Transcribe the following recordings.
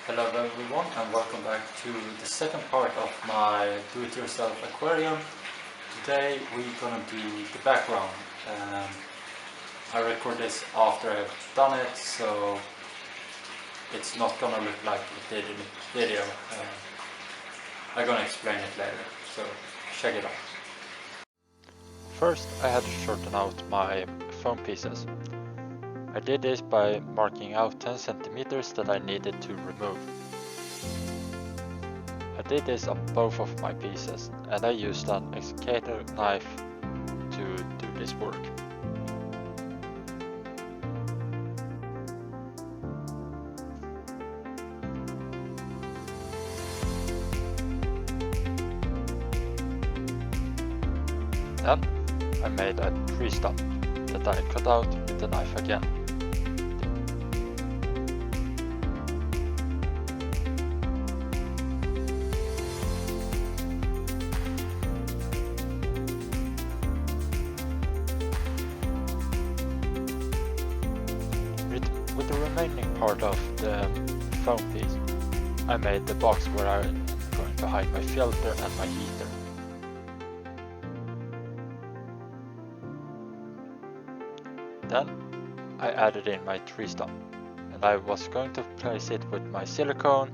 Hello everyone and welcome back to the second part of my do-it-yourself aquarium. Today we're gonna do the background. I record this after I've done it, so it's not gonna look like it did in the video. I'm gonna explain it later, so check it out. First I had to shorten out my foam pieces. I did this by marking out 10 centimeters that I needed to remove. I did this on both of my pieces, and I used an excavator knife to do this work. Then I made a tree stump that I cut out with the knife again. With the remaining part of the foam piece, I made the box where I'm going to hide my filter and my heater. Then I added in my tree stump, and I was going to place it with my silicone,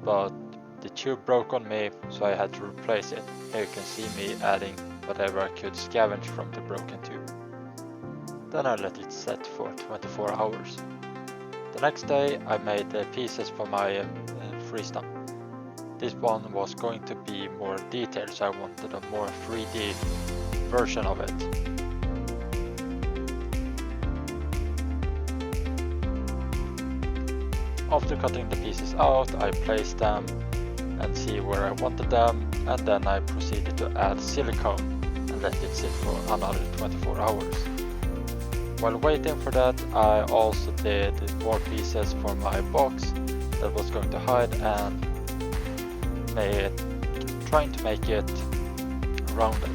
but the tube broke on me, so I had to replace it. Here you can see me adding whatever I could scavenge from the broken tube. Then I let it set for 24 hours. The next day I made the pieces for my free stump. This one was going to be more detailed, so I wanted a more 3D version of it. After cutting the pieces out, I placed them and see where I wanted them, and then I proceeded to add silicone and let it sit for another 24 hours. While waiting for that, I also did more pieces for my box that was going to hide and trying to make it rounded.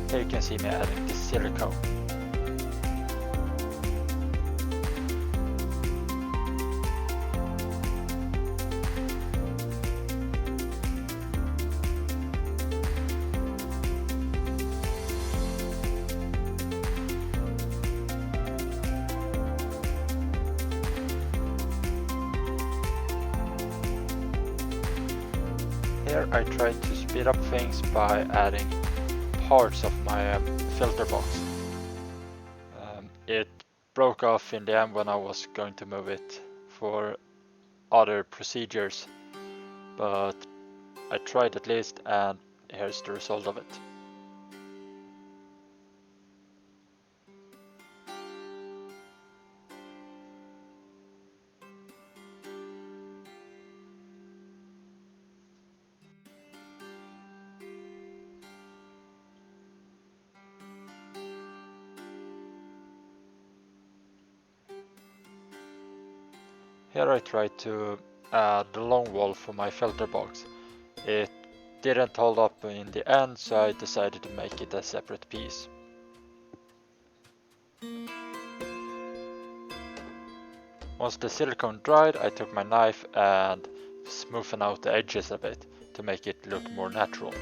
Here you can see me adding the silicone. Here I tried to speed up things by adding parts of my filter box. It broke off in the end when I was going to move it for other procedures, but I tried at least, and here's the result of it. Here I tried to add the long wall for my filter box. It didn't hold up in the end, so I decided to make it a separate piece. Once the silicone dried, I took my knife and smoothed out the edges a bit to make it look more natural.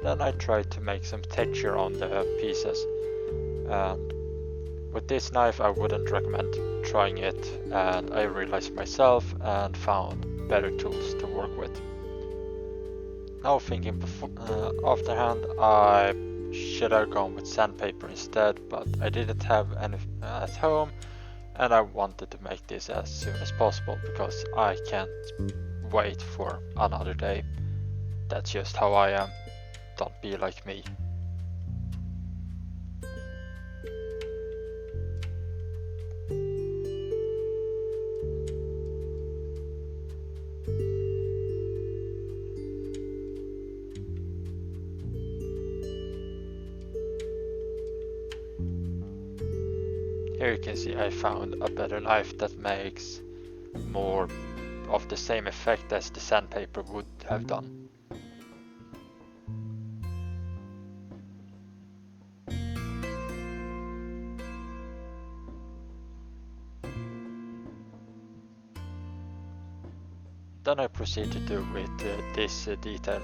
Then I tried to make some texture on the pieces, and with this knife I wouldn't recommend trying it, and I realized myself and found better tools to work with. Now thinking afterhand, I should have gone with sandpaper instead, but I didn't have any at home, and I wanted to make this as soon as possible because I can't wait for another day. That's just how I am. Don't be like me. Here you can see I found a better knife that makes more of the same effect as the sandpaper would have done. Then I proceeded to do with this detail.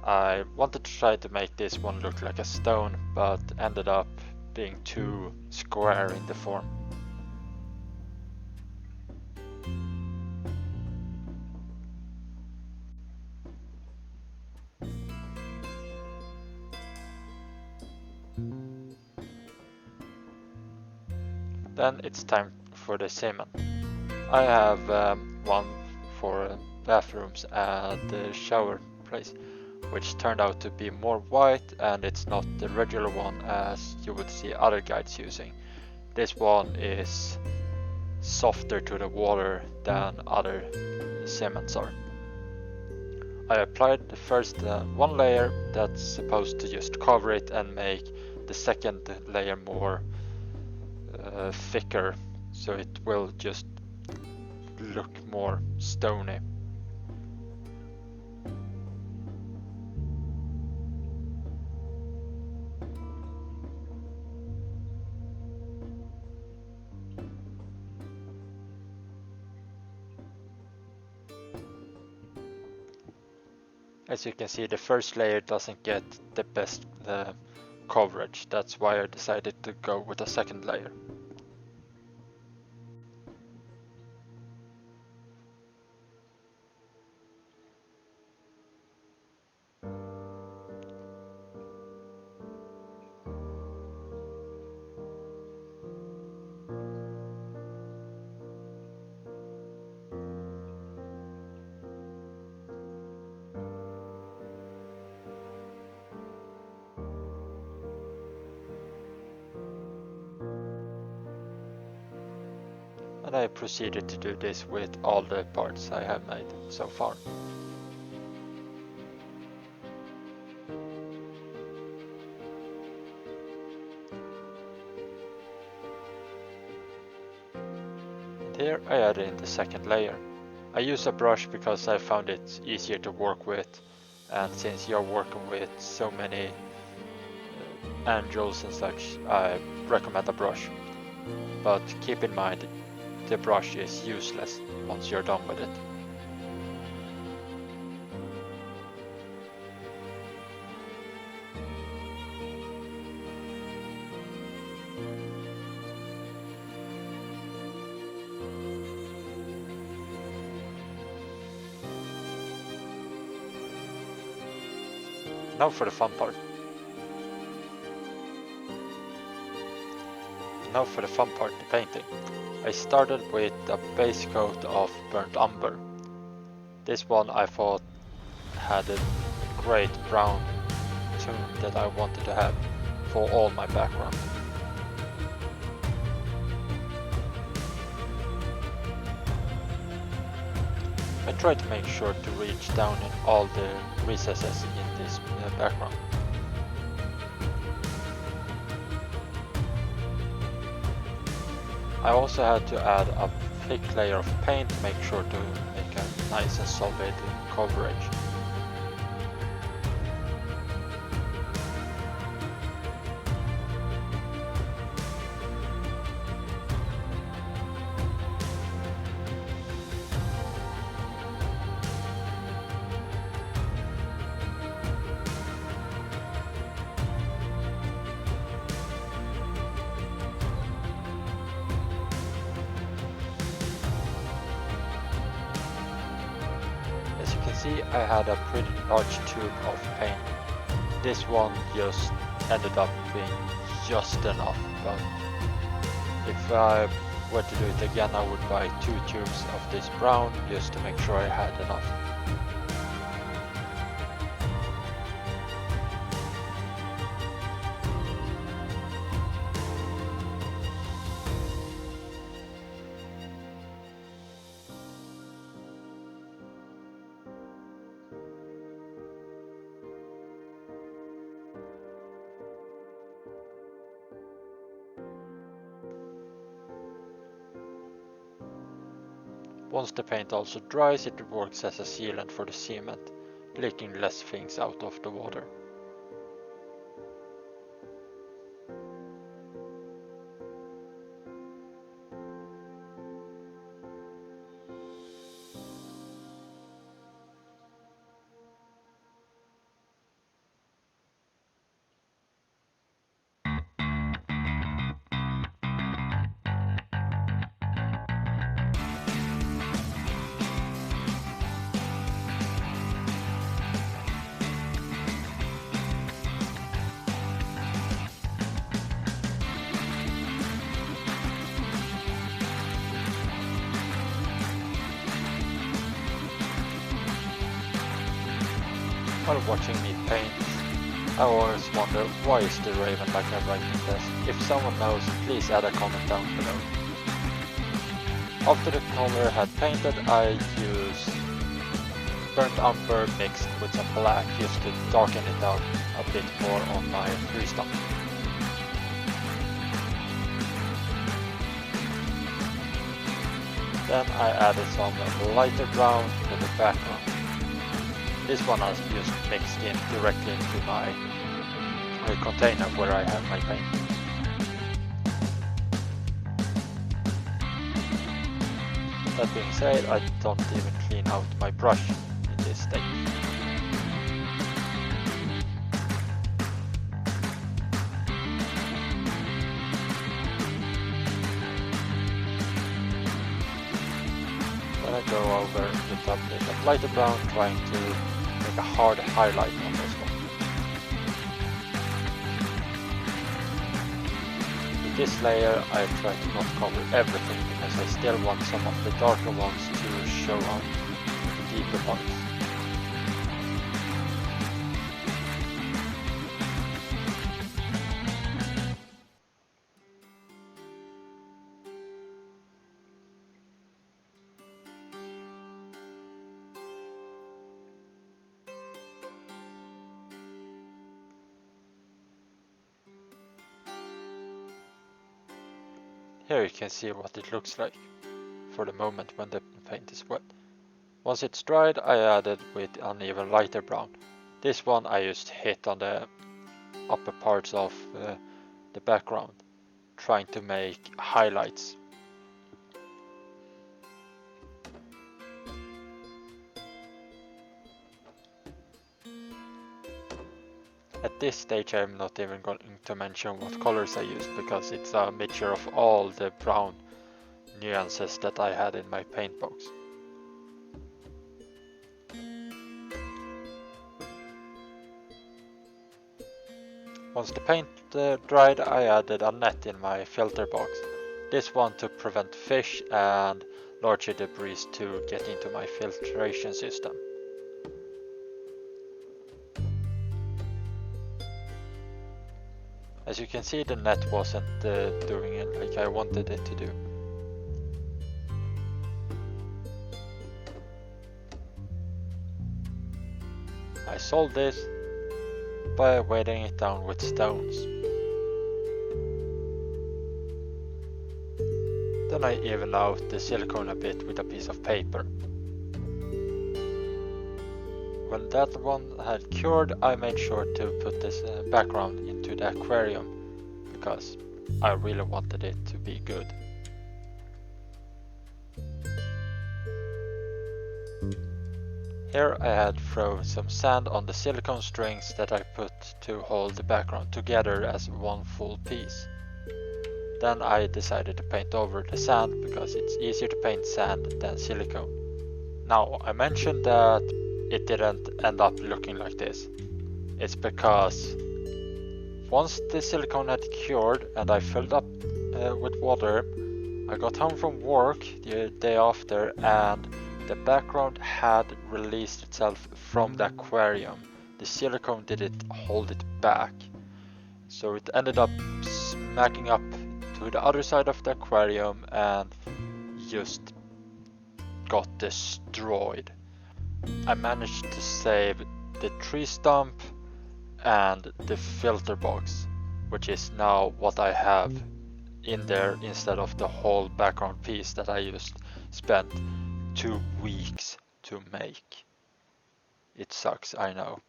I wanted to try to make this one look like a stone, but ended up being too square in the form. Then it's time for the cement. I have one for bathrooms and the shower place, which turned out to be more white, and it's not the regular one as you would see other guides using. This one is softer to the water than other cements are. I applied the first one layer that's supposed to just cover it and make the second layer more thicker, so it will just look more stony. As you can see, the first layer doesn't get the best coverage. That's why I decided to go with a second layer. And I proceeded to do this with all the parts I have made so far. And here I added in the second layer. I use a brush because I found it easier to work with, and since you're working with so many angels and such, I recommend a brush. But keep in mind, the brush is useless once you're done with it. Now for the fun part. The painting. I started with a base coat of burnt umber. This one I thought had a great brown tone that I wanted to have for all my background. I tried to make sure to reach down in all the recesses in this background. I also had to add a thick layer of paint to make sure to make a nice and solid coverage. See, I had a pretty large tube of paint. This one just ended up being just enough, but if I were to do it again, I would buy 2 tubes of this brown just to make sure I had enough. Once the paint also dries, it works as a sealant for the cement, leaking less things out of the water. While watching me paint, I always wonder why is the raven like I'm writing this. If someone knows, please add a comment down below. After the color had painted, I used burnt umber mixed with some black just to darken it out a bit more on my freestone. Then I added some lighter brown to the background. This one I just mixed in directly into my container where I have my paint. That being said, I don't even clean out my brush in this stage. Then I go over the top with a lighter brown, trying to make a hard highlight on this one. With this layer I try to not cover everything because I still want some of the darker ones to show on the deeper parts. Here you can see what it looks like for the moment when the paint is wet. Once it's dried, I added with an even lighter brown. This one I just hit on the upper parts of the background, trying to make highlights. At this stage I'm not even going to mention what colors I used because it's a mixture of all the brown nuances that I had in my paint box. Once the paint dried, I added a net in my filter box. This one to prevent fish and larger debris to get into my filtration system. As you can see, the net wasn't doing it like I wanted it to do. I solved this by weighting it down with stones. Then I even out the silicone a bit with a piece of paper. When that one had cured, I made sure to put this background into the aquarium because I really wanted it to be good. Here I had thrown some sand on the silicone strings that I put to hold the background together as one full piece. Then I decided to paint over the sand because it's easier to paint sand than silicone. Now I mentioned that it didn't end up looking like this. It's because once the silicone had cured and I filled up with water, I got home from work the day after and the background had released itself from the aquarium. The silicone didn't hold it back. So it ended up smacking up to the other side of the aquarium and just got destroyed. I managed to save the tree stump and the filter box, which is now what I have in there instead of the whole background piece that I just spent 2 weeks to make. It sucks, I know.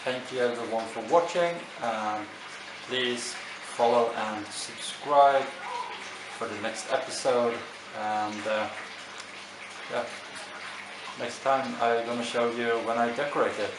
Thank you everyone for watching. Please follow and subscribe for the next episode. And yeah, next time I'm gonna show you when I decorate it.